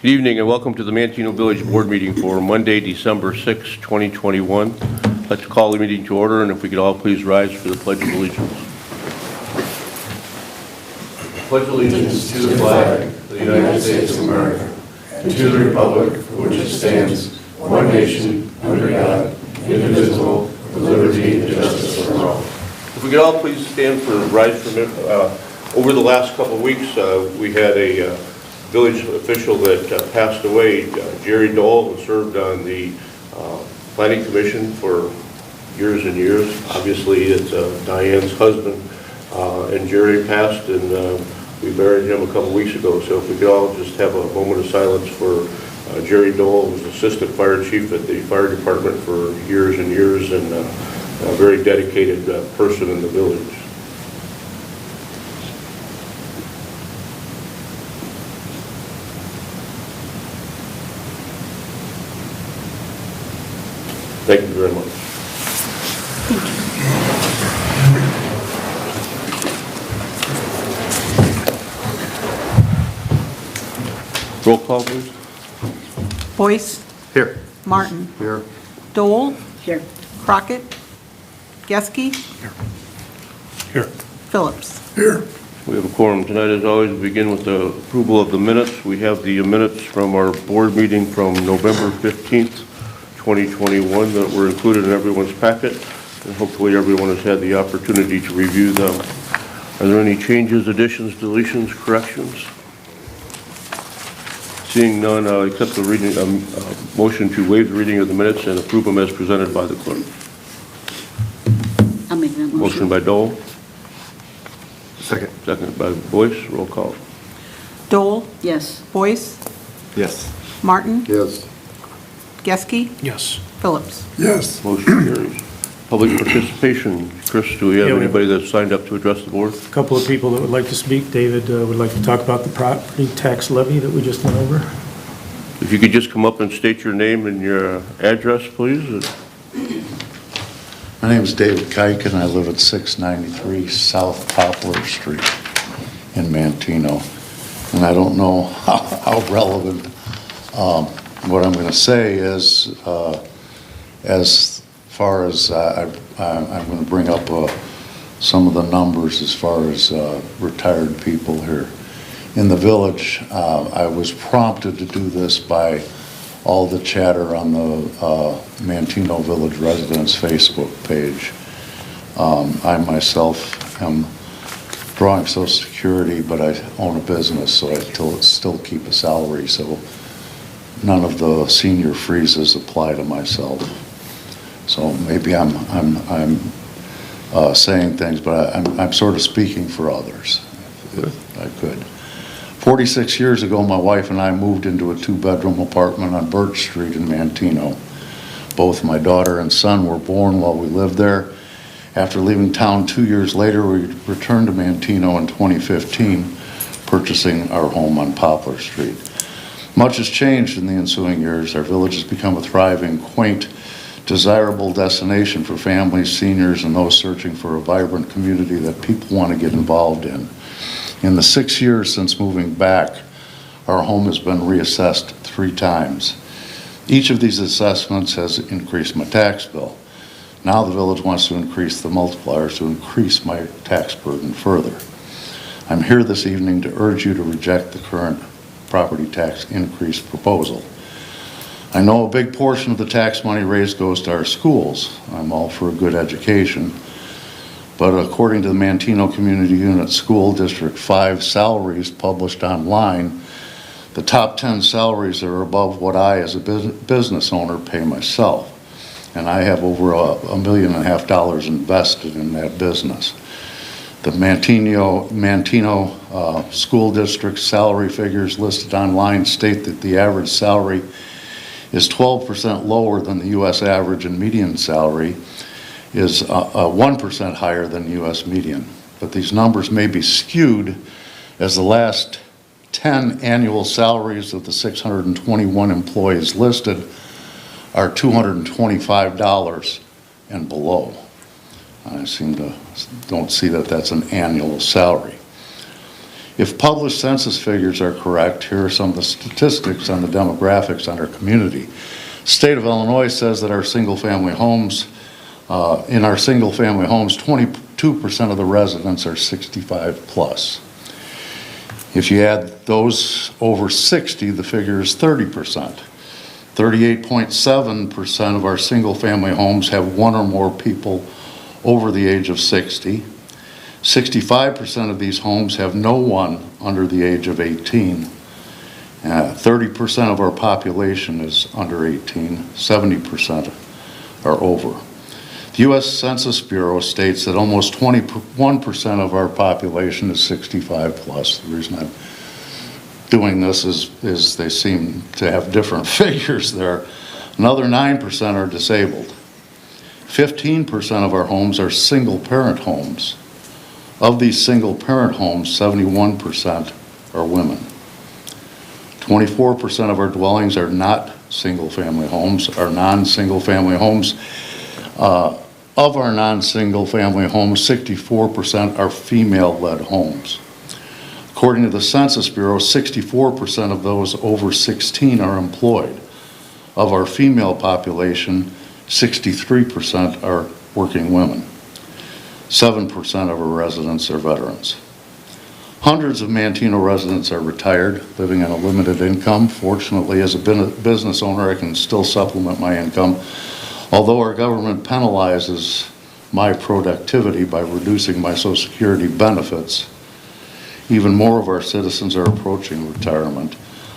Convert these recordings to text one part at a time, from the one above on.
Good evening and welcome to the Manteno Village Board meeting for Monday, December 6, 2021. I'd like to call the meeting to order, and if we could all please rise for the Pledge of Allegiance. I pledge allegiance to the flag of the United States of America and to the republic for which it stands, one nation, under God, indivisible, with liberty and justice for all. If we could all please stand for the rise from it. Over the last couple of weeks, we had a village official that passed away, Jerry Dole, who served on the Planning Commission for years and years. Obviously, it's Diane's husband, and Jerry passed, and we buried him a couple weeks ago. So if we could all just have a moment of silence for Jerry Dole, who was assistant fire chief at the fire department for years and years, and a very dedicated person in the village. Thank you very much. Roll call, please. Boyce. Here. Martin. Here. Dole. Here. Crockett. Geske. Here. Phillips. Here. We have a quorum tonight. As always, we begin with the approval of the minutes. We have the minutes from our board meeting from November 15th, 2021 that were included in everyone's packet, and hopefully everyone has had the opportunity to review them. Are there any changes, additions, deletions, corrections? Seeing none, I'll accept the reading, motion to waive the reading of the minutes and approve them as presented by the clerk. I'll make that motion. Motion by Dole. Second. Second by Boyce. Roll call. Dole. Yes. Boyce. Yes. Martin. Yes. Geske. Yes. Phillips. Yes. Motion carries. Public participation. Chris, do we have Yeah, we have- anybody that's signed up to address the board? A couple of people that would like to speak. David would like to talk about the property tax levy that we just went over. If you could just come up and state your name and your address, please. My name is David Kike, and I live at 693 South Poplar Street in Manteno. And I don't know how relevant what I'm going to say is, as far as I'm going to bring up some of the numbers as far as retired people here in the village. I was prompted to do this by all the chatter on the Manteno Village Residents Facebook page. I myself am drawing Social Security, but I own a business, so I still keep a salary, so none of the senior freezes apply to myself. So maybe I'm saying things, but I'm sort of speaking for others, if I could. 46 years ago, my wife and I moved into a 2-bedroom apartment on Birch Street in Manteno. Both my daughter and son were born while we lived there. After leaving town 2 years later, we returned to Manteno in 2015, purchasing our home on Poplar Street. Much has changed in the ensuing years. Our village has become a thriving, quaint, desirable destination for families, seniors, and those searching for a vibrant community that people want to get involved in. In the 6 years since moving back, our home has been reassessed 3 times. Each of these assessments has increased my tax bill. Now the village wants to increase the multipliers to increase my tax burden further. I'm here this evening to urge you to reject the current property tax increase proposal. I know a big portion of the tax money raised goes to our schools. I'm all for a good education. But according to the Manteno Community Unit School District 5 salaries published online, the top 10 salaries are above what I, as a business owner, pay myself. And I have over $1.5 million invested in that business. The Manteno School District salary figures listed online state that the average salary is 12% lower than the U.S. average, and median salary is 1% higher than U.S. median. But these numbers may be skewed, as the last 10 annual salaries of the 621 employees listed are $225 and below. I don't see that that's an annual salary. If published census figures are correct, here are some of the statistics on the demographics on our community. State of Illinois says that our single-family homes, in our single-family homes, 22% of the residents are 65 plus. If you add those over 60, the figure is 30%. 38.7% of our single-family homes have one or more people over the age of 60. 65% of these homes have no one under the age of 18. 30% of our population is under 18. 70% are over. The U.S. Census Bureau states that almost 21% of our population is 65 plus. The reason I'm doing this is they seem to have different figures there. Another 9% are disabled. 15% of our homes are single-parent homes. Of these single-parent homes, 71% are women. 24% of our dwellings are not single-family homes, are non-single-family homes. Of our non-single-family homes, 64% are female-led homes. According to the Census Bureau, 64% of those over 16 are employed. Of our female population, 63% are working women. 7% of our residents are veterans. Hundreds of Manteno residents are retired, living on a limited income. Fortunately, as a business owner, I can still supplement my income. Although our government penalizes my productivity by reducing my Social Security benefits, even more of our citizens are approaching retirement.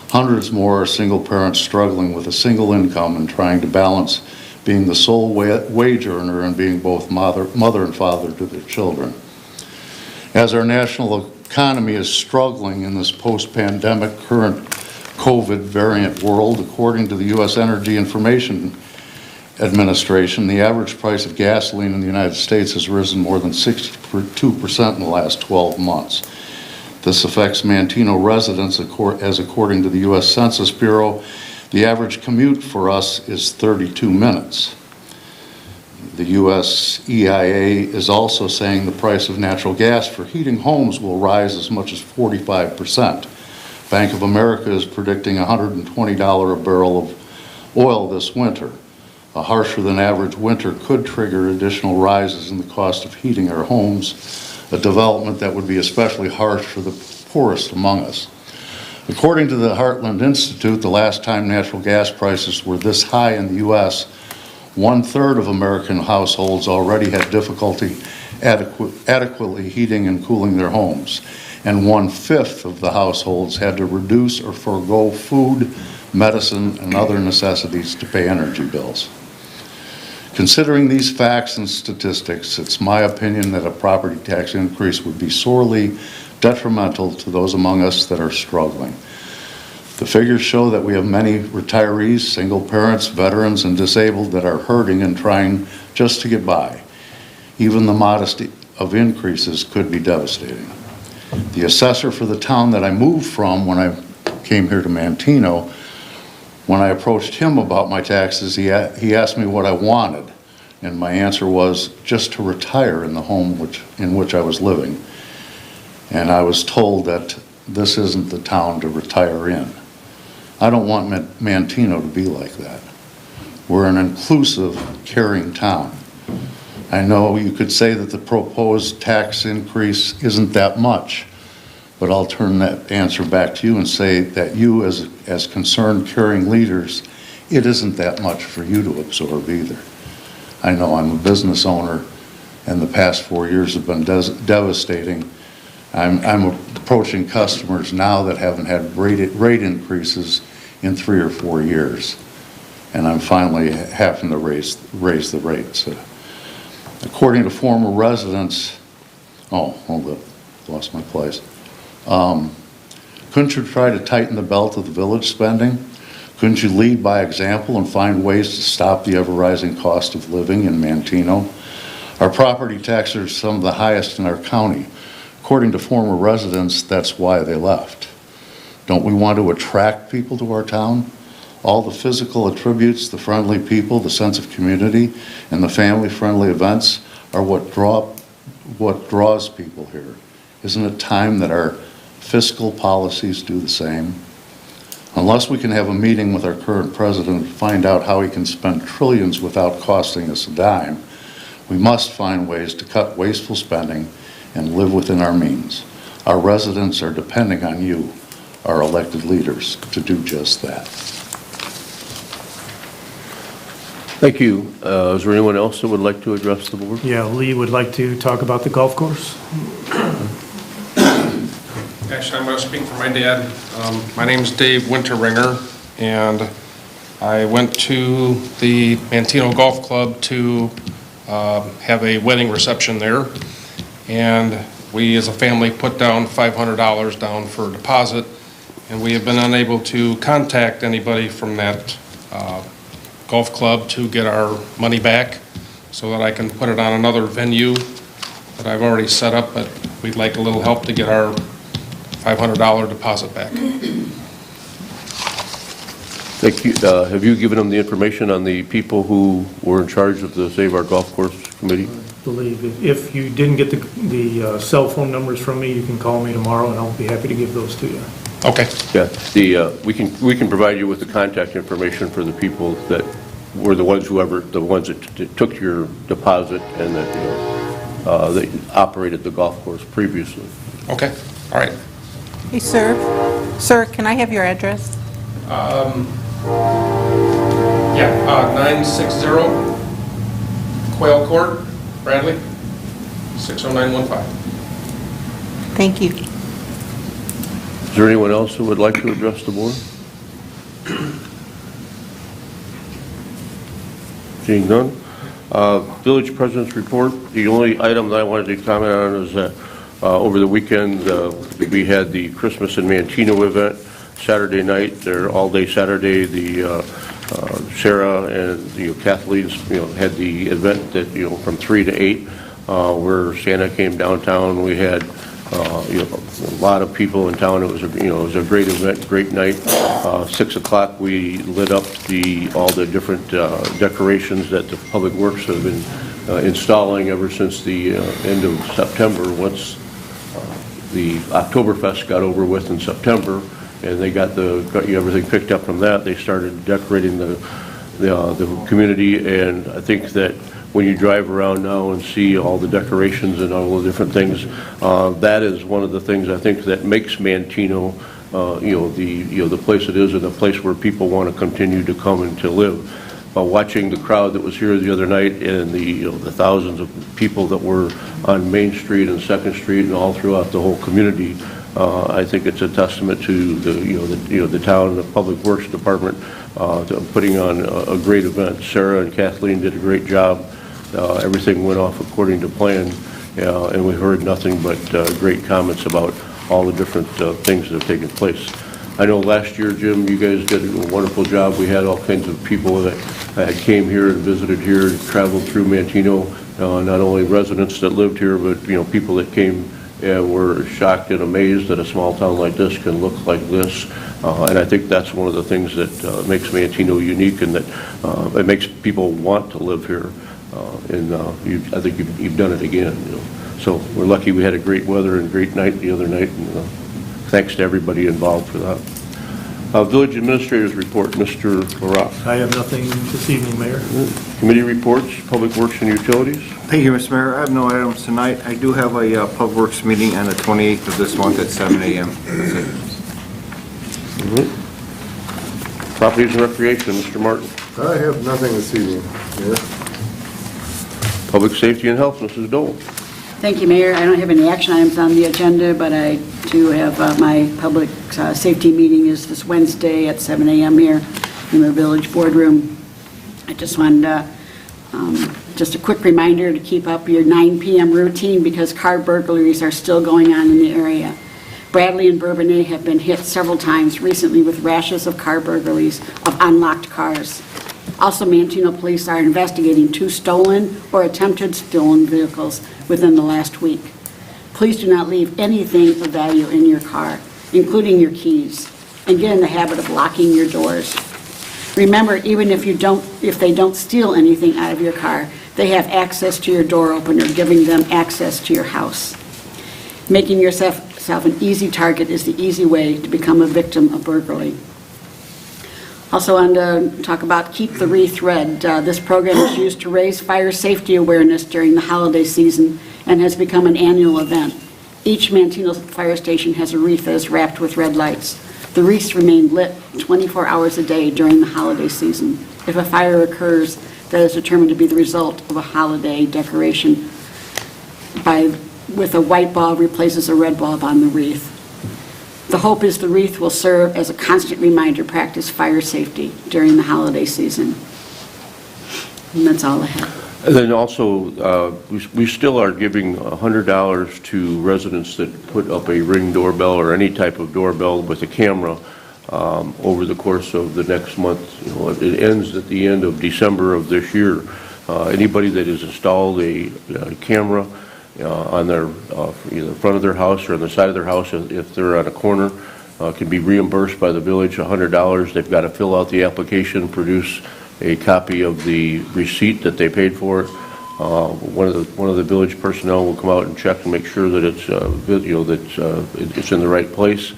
Hundreds more are single parents struggling with a single income and trying to balance being the sole wage earner and being both mother and father to their children. As our national economy is struggling in this post-pandemic current COVID variant world, according to the U.S. Energy Information Administration, the average price of gasoline in the United States has risen more than 62% in the last 12 months. This affects Manteno residents, as according to the U.S. Census Bureau, the average commute for us is 32 minutes. The U.S. EIA is also saying the price of natural gas for heating homes will rise as much as 45%. Bank of America is predicting $120 a barrel of oil this winter. A harsher than average winter could trigger additional rises in the cost of heating our homes, a development that would be especially harsh for the poorest among us. According to the Heartland Institute, the last time natural gas prices were this high in the U.S., 1/3 of American households already had difficulty adequately heating and cooling their homes, and 1/5 of the households had to reduce or forego food, medicine, and other necessities to pay energy bills. Considering these facts and statistics, it's my opinion that a property tax increase would be sorely detrimental to those among us that are struggling. The figures show that we have many retirees, single parents, veterans, and disabled that are hurting and trying just to get by. Even the modesty of increases could be devastating. The assessor for the town that I moved from when I came here to Manteno, when I approached him about my taxes, he asked me what I wanted, and my answer was just to retire in the home in which I was living. And I was told that this isn't the town to retire in. I don't want Manteno to be like that. We're an inclusive, caring town. I know you could say that the proposed tax increase isn't that much, but I'll turn that answer back to you and say that you, as concerned, caring leaders, it isn't that much for you to absorb either. I know I'm a business owner, and the past 4 years have been devastating. I'm approaching customers now that haven't had rate increases in 3 or 4 years, and I'm finally having to raise the rates. According to former residents, hold up, lost my place. Couldn't you try to tighten the belt of the village spending? Couldn't you lead by example and find ways to stop the ever-rising cost of living in Manteno? Our property taxes are some of the highest in our county. According to former residents, that's why they left. Don't we want to attract people to our town? All the physical attributes, the friendly people, the sense of community, and the family-friendly events are what draws people here. Isn't it time that our Fiscal policies do the same. Unless we can have a meeting with our current president to find out how he can spend trillions without costing us a dime, we must find ways to cut wasteful spending and live within our means. Our residents are depending on you, our elected leaders, to do just that. Thank you. Is there anyone else that would like to address the board? Yeah, Lee would like to talk about the golf course. Actually, I'm going to speak for my dad. My name's Dave Winterringer, and I went to the Manteno Golf Club to have a wedding reception there, and we as a family put down $500 down for a deposit, and we have been unable to contact anybody from that golf club to get our money back so that I can put it on another venue that I've already set up, but we'd like a little help to get our $500 deposit back. Thank you. Have you given them the information on the people who were in charge of the Save Our Golf Course Committee? I believe if you didn't get the cell phone numbers from me, you can call me tomorrow, and I'll be happy to give those to you. Okay. Yeah, we can provide you with the contact information for the people that were the ones that took your deposit and that that operated the golf course previously. Okay. All right. Hey, sir, can I have your address? Yeah, 960 Quail Court, Bradley, 60915. Thank you. Is there anyone else who would like to address the board? Seeing none. Village President's report. The only item that I wanted to comment on is that over the weekend we had the Christmas in Manteno event Saturday night. There all day Saturday. The Sarah and Kathleen's had the event that from 3 to 8 where Santa came downtown. We had a lot of people in town. It was a great event, great night. 6 o'clock we lit up all the different decorations that the Public Works have been installing ever since the end of September. Once the Oktoberfest got over with in September, and they got everything picked up from that, they started decorating the community. And I think that when you drive around now and see all the decorations and all the different things, that is one of the things I think that makes Manteno, the place it is, and the place where people want to continue to come and to live. Watching the crowd that was here the other night, and the thousands of people that were on Main Street and 2nd Street and all throughout the whole community, I think it's a testament to the town and the Public Works Department to putting on a great event. Sarah and Kathleen did a great job. Everything went off according to plan, and we heard nothing but great comments about all the different things that have taken place. I know last year, Jim, you guys did a wonderful job. We had all kinds of people that came here and visited here and traveled through Manteno, not only residents that lived here, but people that came and were shocked and amazed that a small town like this can look like this. And I think that's one of the things that makes Manteno unique, and that it makes people want to live here. I think you've done it again. So we're lucky we had a great weather and great night the other night, and thanks to everybody involved for that. Village Administrator's report, Mr. LaRock. I have nothing this evening, Mayor. Committee reports, Public Works and Utilities. Thank you, Mr. Mayor. I have no items tonight. I do have a Public Works meeting on the 28th of this month at 7 a.m. That's it. Properties and Recreation, Mr. Martin. I have nothing this evening, Mayor. Public Safety and Health, Mrs. Dole. Thank you, Mayor. I don't have any action items on the agenda, but I do have my public safety meeting is this Wednesday at 7 a.m. here in the village boardroom. I just wanted just a quick reminder to keep up your 9 p.m. routine, because car burglaries are still going on in the area. Bradley and Bourbonnais have been hit several times recently with rashes of car burglaries of unlocked cars. Also, Manteno police are investigating 2 stolen or attempted stolen vehicles within the last week. Please do not leave anything of value in your car, including your keys, and get in the habit of locking your doors. Remember, even if they don't steal anything out of your car, they have access to your door opener, giving them access to your house. Making yourself yourself an easy target is the easy way to become a victim of burglary. Also wanted to talk about Keep the Wreath Red. This program is used to raise fire safety awareness during the holiday season and has become an annual event. Each Manteno fire station has a wreath that is wrapped with red lights. The wreaths remain lit 24 hours a day during the holiday season. If a fire occurs that is determined to be the result of a holiday decoration with a white bulb replaces a red bulb on the wreath. The hope is the wreath will serve as a constant reminder to practice fire safety during the holiday season. And that's all I have. And then also, we still are giving $100 to residents that put up a Ring doorbell or any type of doorbell with a camera over the course of the next month. You know, it ends at the end of December of this year. Anybody that has installed a camera on their either front of their house or on the side of their house, if they're on a corner, can be reimbursed by the village $100. They've got to fill out the application, produce a copy of the receipt that they paid for it. One of the village personnel will come out and check and make sure that it's it's in the right place,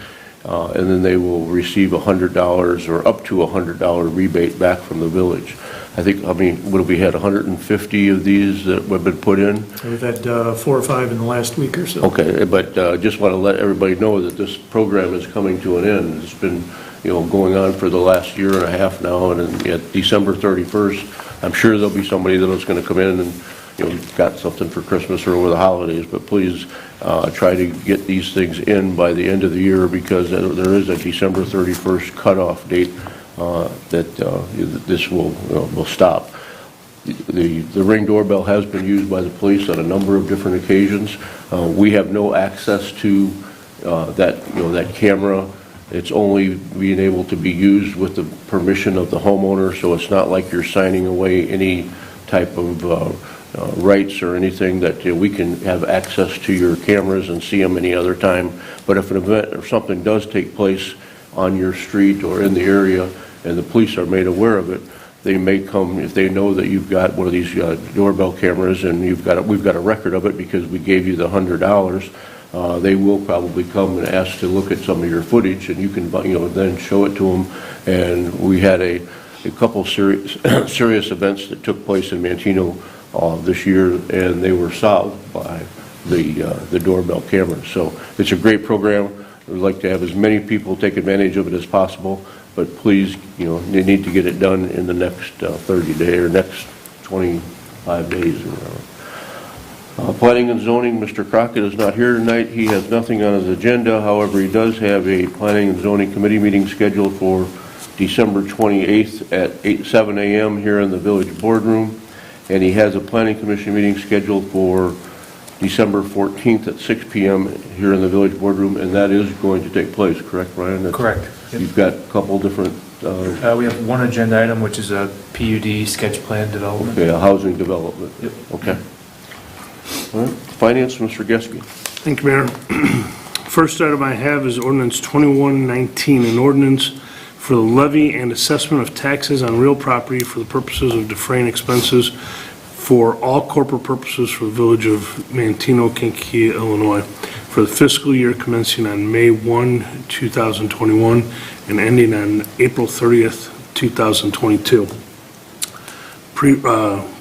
and then they will receive $100 or up to $100 rebate back from the village. I think, what have we had, 150 of these that have been put in? We've had 4 or 5 in the last week or so. Okay, but just want to let everybody know that this program is coming to an end. It's been, going on for the last year and a half now, and at December 31st, I'm sure there'll be somebody that's going to come in and, got something for Christmas or over the holidays, but please try to get these things in by the end of the year, because there is a December 31st cutoff date that this will stop. The Ring doorbell has been used by the police on a number of different occasions. We have no access to that camera. It's only being able to be used with the permission of the homeowner, so it's not like you're signing away any type of rights or anything that we can have access to your cameras and see them any other time. But if an event or something does take place on your street or in the area and the police are made aware of it, they may come, if they know that you've got one of these doorbell cameras and we've got a record of it because we gave you the $100, they will probably come and ask to look at some of your footage, and you can then show it to them. And we had a couple serious events that took place in Manteno this year, and they were solved by the doorbell cameras. So it's a great program. We'd like to have as many people take advantage of it as possible, but please, they need to get it done in the next 30 days or next 25 days or whatever. Planning and zoning, Mr. Crockett is not here tonight. He has nothing on his agenda. However, he does have a planning and zoning committee meeting scheduled for December 28th at 7 a.m. here in the village boardroom. And he has a planning commission meeting scheduled for December 14th at 6 p.m. here in the village boardroom, and that is going to take place, correct, Brian? Correct. Yep. You've got a couple different... we have one agenda item, which is a PUD sketch plan development. Okay, a housing development. Yep. Okay. All right. Finance, Mr. Geske. Thank you, Mayor. First item I have is ordinance 2119, an ordinance for the levy and assessment of taxes on real property for the purposes of defraying expenses for all corporate purposes for the village of Manteno, Kankakee, Illinois, for the fiscal year commencing on May 1, 2021, and ending on April 30th, 2022.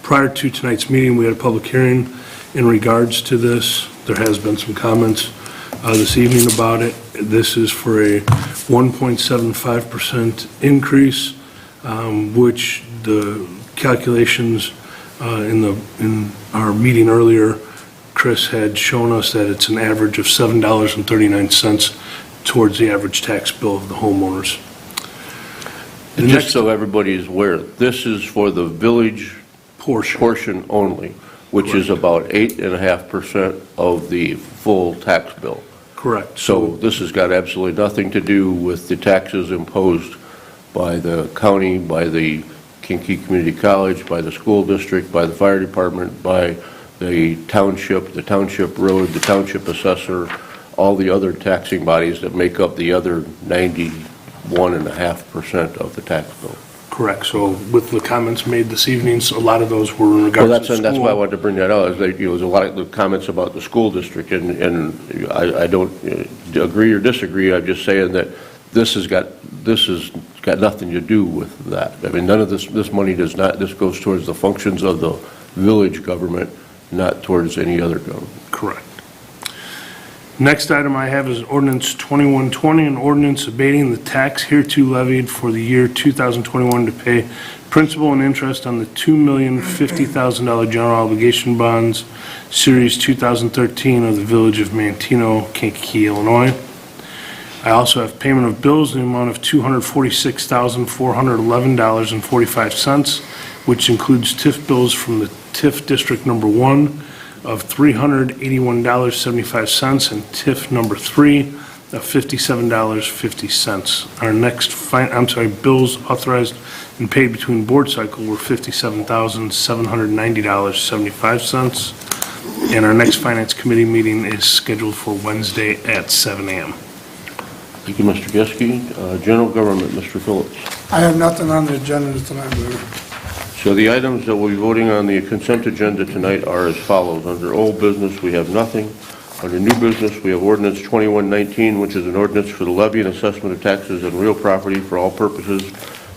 Prior to tonight's meeting, we had a public hearing in regards to this. There has been some comments this evening about it. This is for a 1.75% increase, which the calculations in our meeting earlier, Chris had shown us that it's an average of $7.39 towards the average tax bill of the homeowners. And just so everybody is aware, this is for the village portion only, which Correct. is about 8.5% of the full tax bill. Correct. So this has got absolutely nothing to do with the taxes imposed by the county, by the Kankakee Community College, by the school district, by the fire department, by the township road, the township assessor, all the other taxing bodies that make up the other 91.5% of the tax bill. Correct. So with the comments made this evening, a lot of those were in Well, regards that's, to and that's why I school. wanted to bring that out, is that, there's a lot of the comments about the school district, and I don't agree or disagree, I'm just saying that this has got nothing to do with that. I mean, none of this money does not, this goes towards the functions of the village government, not towards any other government. Correct. Next item I have is ordinance 2120, an ordinance abating the tax hereto levied for the year 2021 to pay principal and interest on the $2,050,000 general obligation bonds, Series 2013 of the Village of Manteno, Kankakee, Illinois. I also have payment of bills in the amount of $246,411.45, which includes TIF bills from the TIF District Number 1 of $381.75 and TIF Number 3 of $57.50. Our next, bills authorized and paid between board cycle were $57,790.75. And our next Finance Committee meeting is scheduled for Wednesday at 7 a.m. Thank you, Mr. Geske. General Government, Mr. Phillips. I have nothing on the agenda tonight, Mayor. So the items that we'll be voting on the consent agenda tonight are as follows. Under old business, we have nothing. Under new business, we have ordinance 2119, which is an ordinance for the levy and assessment of taxes on real property for all purposes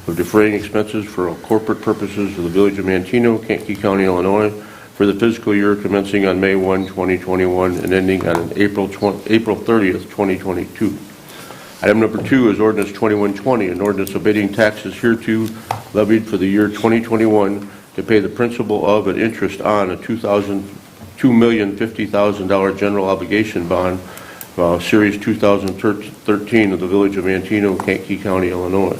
of defraying expenses for all corporate purposes of the Village of Manteno, Kankakee County, Illinois, for the fiscal year commencing on May 1, 2021, and ending on April 30th, 2022. Item number 2 is ordinance 2120, an ordinance abating taxes hereto levied for the year 2021 to pay the principal of and interest on a $2,050,000 general obligation bond, Series 2013 of the Village of Manteno, Kankakee County, Illinois.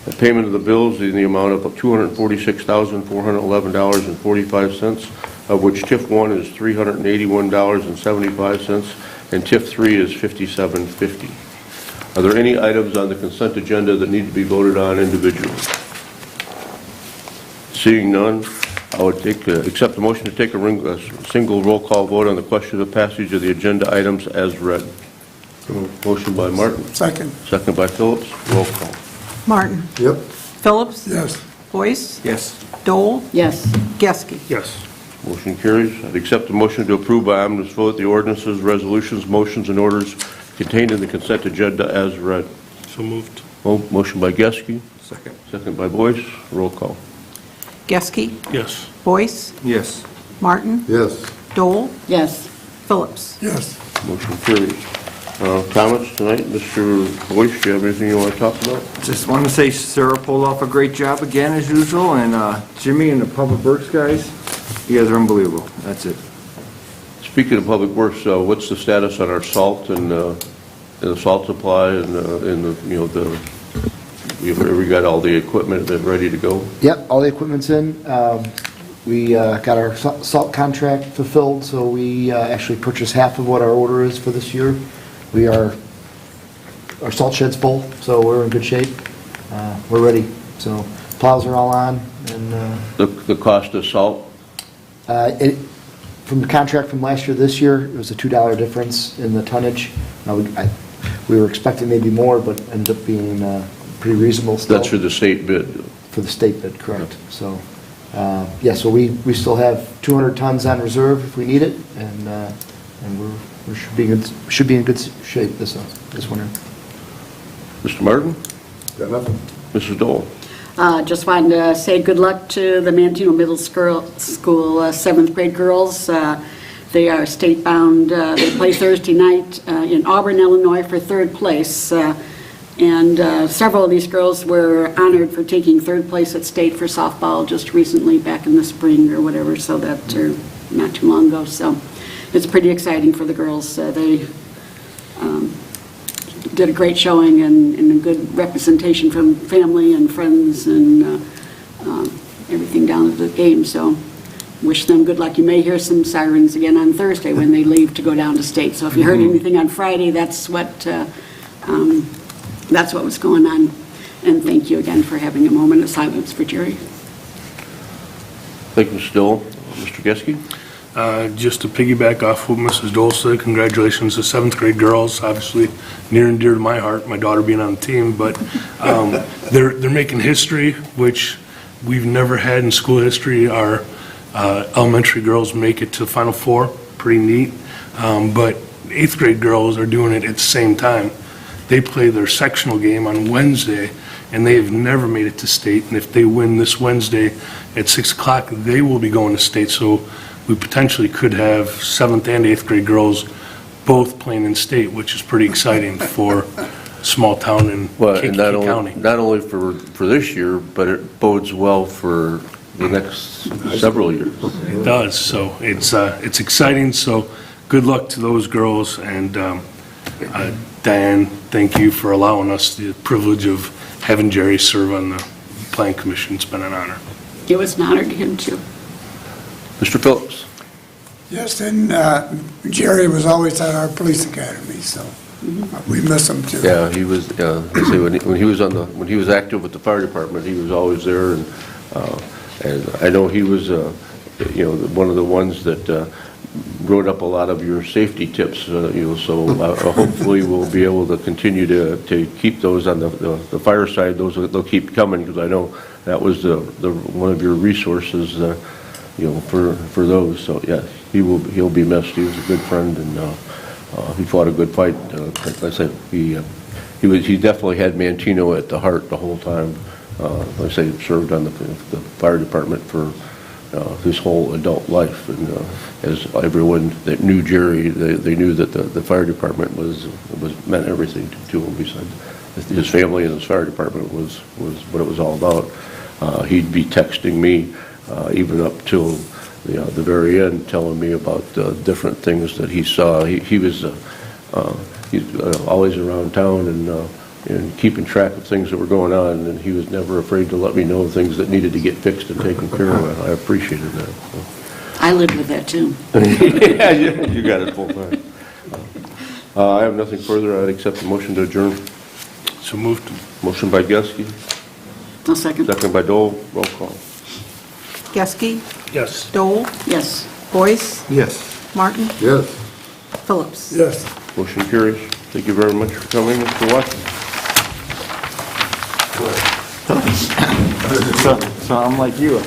The payment of the bills in the amount of $246,411.45, of which TIF 1 is $381.75 and TIF 3 is $57.50. Are there any items on the consent agenda that need to be voted on individually? Seeing none, I would accept the motion to take a single roll call vote on the question of passage of the agenda items as read. Motion by Martin. Second. Second by Phillips. Roll call. Martin? Yep. Phillips? Yes. Boyce? Yes. Dole? Yes. Geske? Yes. Motion carries. I'd accept the motion to approve by omnibus vote the ordinances, resolutions, motions, and orders contained in the consent agenda as read. So moved. Motion by Geske. Second. Second by Boyce. Roll call. Geske? Yes. Boyce? Yes. Martin? Yes. Dole? Yes. Phillips? Yes. Motion carries. Comments tonight? Mr. Boyce, do you have anything you want to talk about? Just want to say Sarah pulled off a great job again, as usual, and Jimmy and the Public Works guys, you guys are unbelievable. That's it. Speaking of Public Works, what's the status on our salt and the salt supply and we got all the equipment ready to go? Yep, all the equipment's in. We got our salt contract fulfilled, so we actually purchased half of what our order is for this year. Our salt shed's full, so we're in good shape. We're ready. So plows are all on, and The cost of salt? From the contract from last year to this year, it was a $2 difference in the tonnage. We were expecting maybe more, but ended up being pretty reasonable still. That's for the state bid? For the state bid, correct. So, yeah, so we still have 200 tons on reserve if we need it, and we should be in good shape this winter. Mr. Martin? Got nothing. Mrs. Dole? Just wanted to say good luck to the Manteno Middle School 7th grade girls. They are state-bound. They play Thursday night in Auburn, Illinois for 3rd place. And several of these girls were honored for taking 3rd place at state for softball just recently, back in the spring or whatever, so that, or not too long ago. So it's pretty exciting for the girls. They did a great showing and a good representation from family and friends and everything down at the game. So wish them good luck. You may hear some sirens again on Thursday when they leave to go down to state. So if you heard anything on Friday, that's what was going on. And thank you again for having a moment of silence for Jerry. Thank you, Mr. Dole. Mr. Geske? Just to piggyback off what Mrs. Dole said, congratulations to seventh grade girls, obviously near and dear to my heart, my daughter being on the team, but they're making history, which we've never had in school history. Our elementary girls make it to the Final Four, pretty neat, but eighth grade girls are doing it at the same time. They play their sectional game on Wednesday, and they have never made it to state, and if they win this Wednesday at 6 o'clock, they will be going to state, so we potentially could have 7th and 8th grade girls both playing in state, which is pretty exciting for a small town in Kankakee County. Not only for this year, but it bodes well for the next several years. It does, so it's exciting, so good luck to those girls, and Diane, thank you for allowing us the privilege of having Jerry serve on the Plan Commission. It's been an honor. It was an honor to him, too. Mr. Phillips? Yes, and Jerry was always at our police academy, so we miss him too. Yeah, he was, let's say when he was active with the fire department, he was always there, and I know he was, one of the ones that wrote up a lot of your safety tips, so hopefully we'll be able to continue to keep those on the fire side. They'll keep coming, because I know that was one of your resources, for those. So yeah, he'll be missed. He was a good friend, and he fought a good fight. Like I said, he definitely had Manteno at the heart the whole time. Like I say, served on the fire department for his whole adult life, and as everyone that knew Jerry, they knew that the fire department meant everything to him. Besides his family, and his fire department was what it was all about. He'd be texting me even up till the very end, telling me about different things that he saw. He was he's always around town and keeping track of things that were going on, and he was never afraid to let me know things that needed to get fixed and taken care of. I appreciated that. So. I lived with that, too. Yeah, you got it full time. I have nothing further. I'd accept the motion to adjourn. So moved. Motion by Geske. I'll second. Second by Dole. Roll call. Geske? Yes. Dole? Yes. Boyce? Yes. Martin? Yes. Phillips? Yes. Motion carries. Thank you very much for coming and for watching. So I'm like you.